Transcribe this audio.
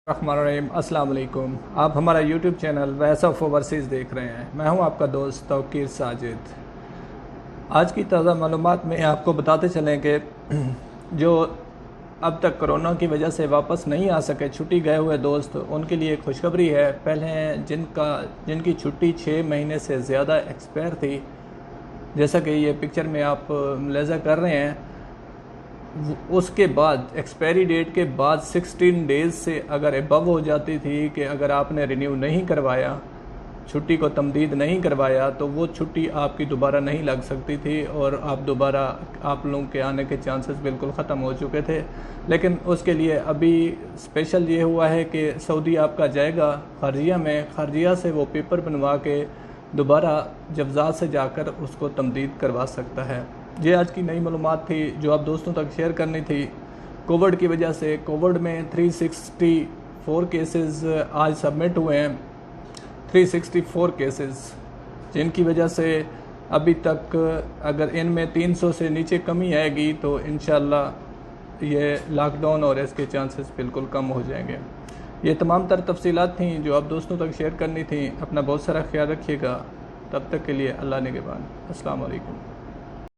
रहमान अस्सलाम वालेकुम। आप हमारा YouTube channel voice of overseas देख रहे हैं। मैं हूं आपका दोस्त तौकीर साजिद। आज की ताज़ा मालूमात में आपको बताते चलें कि जो अब तक कोरोना की वजह से वापस नहीं आ सके, छुट्टी गए हुए दोस्त, उनके लिए खुशखबरी है। पहले जिनकी छुट्टी 6 महीने से ज़्यादा एक्सपायर थी, जैसा कि ये पिक्चर में आप मुलाहिज़ा कर रहे हैं, उसके बाद एक्सपायरी डेट के बाद 16 डेज़ से अगर एबव हो जाती थी कि अगर आपने रिन्यू नहीं करवाया, छुट्टी को तमदीद नहीं करवाया, तो वो छुट्टी आपकी दोबारा नहीं लग सकती थी और आप लोगों के आने के चांसेस बिल्कुल ख़त्म हो चुके थे। लेकिन उसके लिए अभी स्पेशल ये हुआ है कि सऊदी आपका जाएगा खारजिया में, खारजिया से वो पेपर बनवा के दोबारा जवज़ात से जाकर उसको तमदीद करवा सकता है। ये आज की नई मालूमात थी जो आप दोस्तों तक शेयर करनी थी। कोविड की वजह से कोविड में 364 केसेस आज सबमिट हुए हैं, 364 केसेस, जिनकी वजह से अभी तक अगर इनमें 300 से नीचे कमी आएगी तो इंशाल्लाह ये लॉकडाउन और इसके चांसेस बिल्कुल कम हो जाएंगे। ये तमाम तर तफसीलात थी जो आप दोस्तों तक शेयर करनी थी। अपना बहुत सारा ख्याल रखिएगा। तब तक के लिए अल्लाह निगहबान। अस्सलाम वालेकुम।